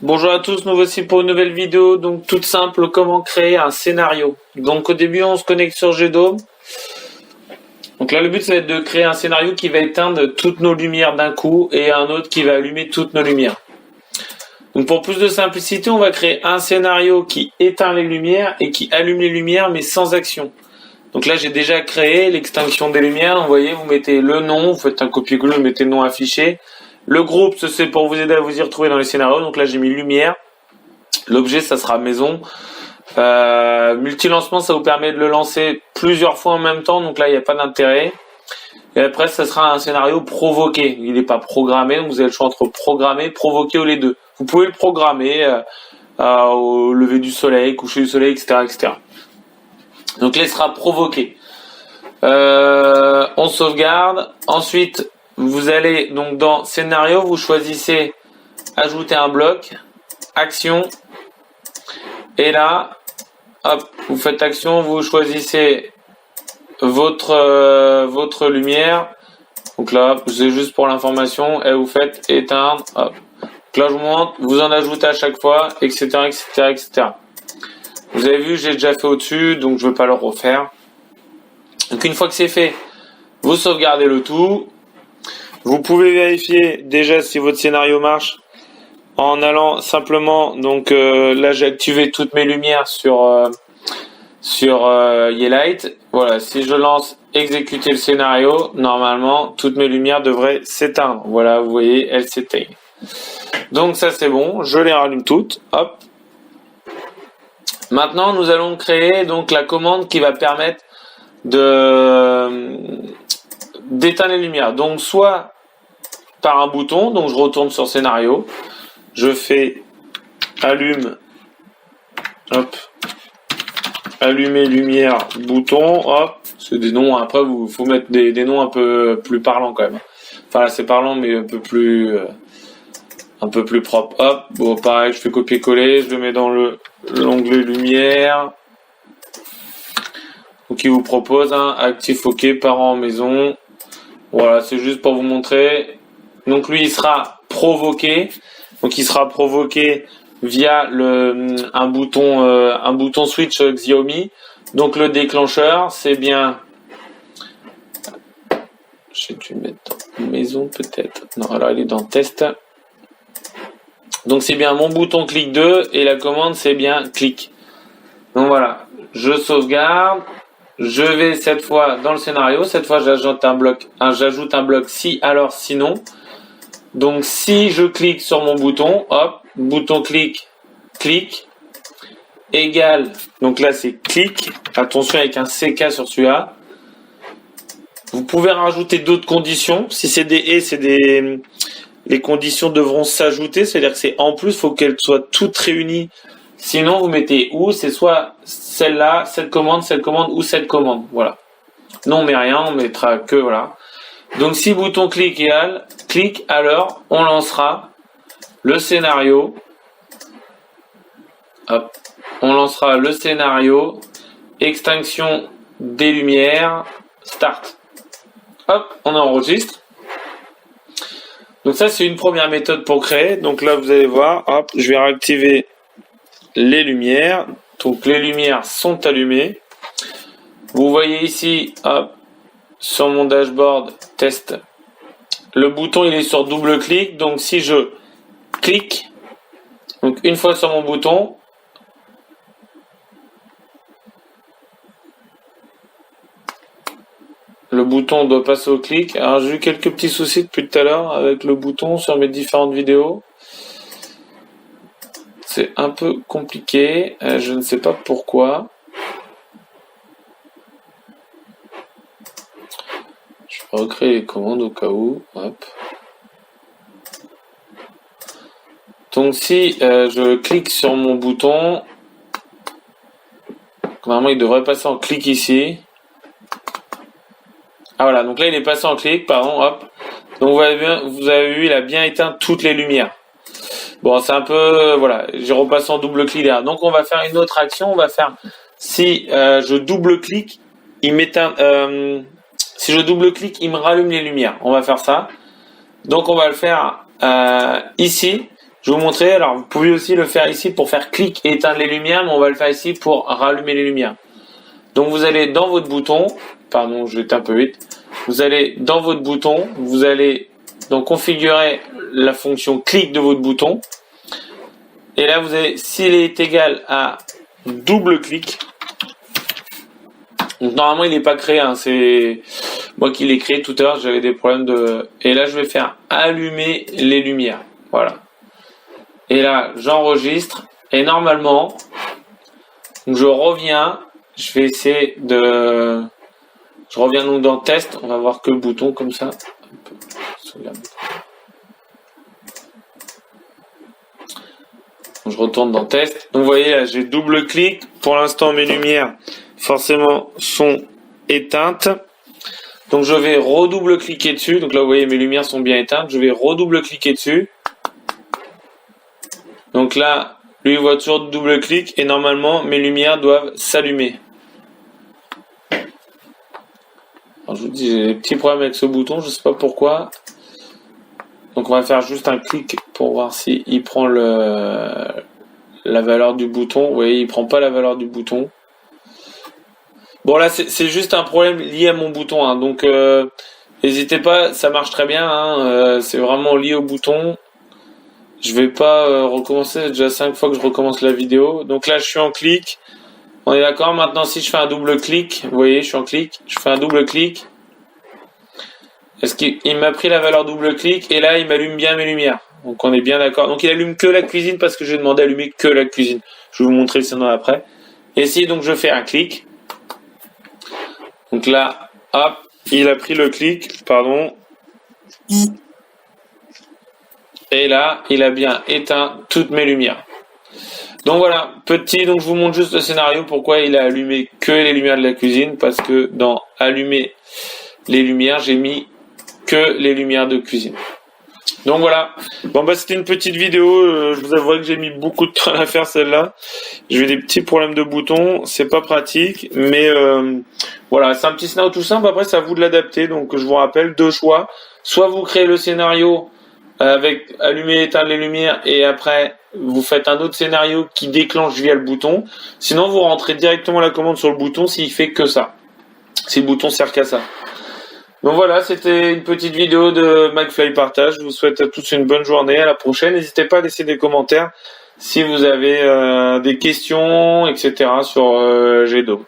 Bonjour à tous, nous voici pour une nouvelle vidéo, donc toute simple, comment créer un scénario. Donc au début on se connecte sur GDome. Donc là le but ça va être de créer un scénario qui va éteindre toutes nos lumières d'un coup et un autre qui va allumer toutes nos lumières. Donc pour plus de simplicité on va créer un scénario qui éteint les lumières et qui allume les lumières mais sans action. Donc là j'ai déjà créé l'extinction des lumières, vous voyez, vous mettez le nom, vous faites un copier-coller, vous mettez le nom affiché. Le groupe, c'est pour vous aider à vous y retrouver dans les scénarios. Donc là, j'ai mis lumière. L'objet, ça sera maison. Multi-lancement, ça vous permet de le lancer plusieurs fois en même temps. Donc là, il n'y a pas d'intérêt. Et après, ça sera un scénario provoqué. Il n'est pas programmé. Donc vous avez le choix entre programmer, provoquer ou les deux. Vous pouvez le programmer au lever du soleil, coucher du soleil, etc., etc. Donc là, il sera provoqué. On sauvegarde. Ensuite, vous allez donc dans scénario, vous choisissez ajouter un bloc, action, et là, hop, vous faites action, vous choisissez votre lumière. Donc là, c'est juste pour l'information, et vous faites éteindre. Hop. Donc là, je vous montre, vous en ajoutez à chaque fois, etc., etc., etc. Vous avez vu, j'ai déjà fait au-dessus, donc je ne vais pas le refaire. Donc une fois que c'est fait, vous sauvegardez le tout. Vous pouvez vérifier déjà si votre scénario marche en allant simplement, donc là j'ai activé toutes mes lumières sur Yeelight. Voilà, si je lance exécuter le scénario, normalement toutes mes lumières devraient s'éteindre. Voilà, vous voyez, elles s'éteignent. Donc ça c'est bon, je les rallume toutes. Hop. Maintenant nous allons créer donc la commande qui va permettre d'éteindre les lumières. Donc soit par un bouton, donc je retourne sur scénario, je fais allume, hop, allumer lumière, bouton, hop, c'est des noms, après il faut mettre des noms un peu plus parlants quand même. Enfin là c'est parlant mais un peu plus propre, hop, bon pareil, je fais copier-coller, je le mets dans l'onglet lumière, donc il vous propose actif OK, parents maison, voilà, c'est juste pour vous montrer. Donc lui il sera provoqué. Donc il sera provoqué via un bouton switch Xiaomi. Donc le déclencheur c'est bien. Je vais le mettre dans maison peut-être. Non, alors il est dans test. Donc c'est bien mon bouton clic 2 et la commande c'est bien clic. Donc voilà, je sauvegarde. Je vais cette fois dans le scénario. Cette fois j'ajoute un bloc si alors sinon. Donc si je clique sur mon bouton, hop, bouton clic, égale, donc là c'est clic, attention avec un CK sur celui-là. Vous pouvez rajouter d'autres conditions, si c'est des et, les conditions devront s'ajouter, c'est-à-dire que c'est en plus, il faut qu'elles soient toutes réunies. Sinon vous mettez ou, c'est soit celle-là, cette commande ou cette commande, voilà. Non on met rien, on mettra que, voilà. Donc si bouton clic égale clic, alors on lancera le scénario. Hop, on lancera le scénario extinction des lumières start. Hop, on enregistre. Donc ça c'est une première méthode pour créer. Donc là vous allez voir, hop, je vais réactiver les lumières. Donc les lumières sont allumées. Vous voyez ici, hop, sur mon dashboard test, le bouton il est sur double clic, donc si je clique, donc une fois sur mon bouton, le bouton doit passer au clic. Alors j'ai eu quelques petits soucis depuis tout à l'heure avec le bouton sur mes différentes vidéos, c'est un peu compliqué, je ne sais pas pourquoi. Recréer les commandes au cas où. Hop. Donc si je clique sur mon bouton, normalement il devrait passer en clic ici. Ah voilà, donc là il est passé en clic, pardon, hop. Donc vous avez vu, il a bien éteint toutes les lumières. Bon, c'est un peu, voilà, j'ai repassé en double clic derrière. Donc on va faire une autre action, on va faire, si je double clique, il m'éteint... si je double-clique, il me rallume les lumières. On va faire ça. Donc on va le faire ici. Je vais vous montrer. Alors, vous pouvez aussi le faire ici pour faire clic et éteindre les lumières, mais on va le faire ici pour rallumer les lumières. Donc, vous allez dans votre bouton. Pardon, je vais un peu vite. Vous allez dans votre bouton. Vous allez donc configurer la fonction clic de votre bouton. Et là, vous avez, s'il est égal à double clic. Donc, normalement, il n'est pas créé. Hein, c'est moi qui l'ai créé tout à l'heure. J'avais des problèmes de. Et là, je vais faire allumer les lumières. Voilà. Et là, j'enregistre. Et normalement, je reviens. Je vais essayer de. Je reviens donc dans test. On va voir que le bouton comme ça. Je retourne dans test. Donc vous voyez là, j'ai double clic. Pour l'instant, mes lumières forcément sont éteintes. Donc je vais redouble cliquer dessus. Donc là, vous voyez, mes lumières sont bien éteintes. Je vais redouble cliquer dessus. Donc là, lui, il voit toujours double clic et normalement, mes lumières doivent s'allumer. Alors, je vous dis, j'ai des petits problèmes avec ce bouton, je sais pas pourquoi. Donc on va faire juste un clic pour voir s'il prend la valeur du bouton. Vous voyez, il prend pas la valeur du bouton. Bon là, c'est juste un problème lié à mon bouton. Hein. Donc n'hésitez pas, ça marche très bien. Hein. C'est vraiment lié au bouton. Je vais pas recommencer, c'est déjà 5 fois que je recommence la vidéo. Donc là, je suis en clic. On est d'accord. Maintenant, si je fais un double clic, vous voyez, je suis en clic. Je fais un double clic. Est-ce qu'il m'a pris la valeur double clic et là, il m'allume bien mes lumières. Donc on est bien d'accord. Donc il allume que la cuisine parce que j'ai demandé à allumer que la cuisine. Je vais vous montrer le scénario après. Et si donc je fais un clic. Donc là, hop, il a pris le clic, pardon. Et là, il a bien éteint toutes mes lumières. Donc voilà, donc je vous montre juste le scénario, pourquoi il a allumé que les lumières de la cuisine, parce que dans allumer les lumières, j'ai mis que les lumières de cuisine. Donc voilà, bon bah c'était une petite vidéo, je vous avouerai que j'ai mis beaucoup de temps à faire celle-là. J'ai eu des petits problèmes de boutons, c'est pas pratique, mais voilà, c'est un petit scénario tout simple, après c'est à vous de l'adapter, donc je vous rappelle, 2 choix, soit vous créez le scénario avec allumer, éteindre les lumières et après vous faites un autre scénario qui déclenche via le bouton. Sinon vous rentrez directement la commande sur le bouton s'il fait que ça. Si le bouton sert qu'à ça. Donc voilà, c'était une petite vidéo de McFly Partage. Je vous souhaite à tous une bonne journée. À la prochaine. N'hésitez pas à laisser des commentaires si vous avez des questions, etc. sur GDOM.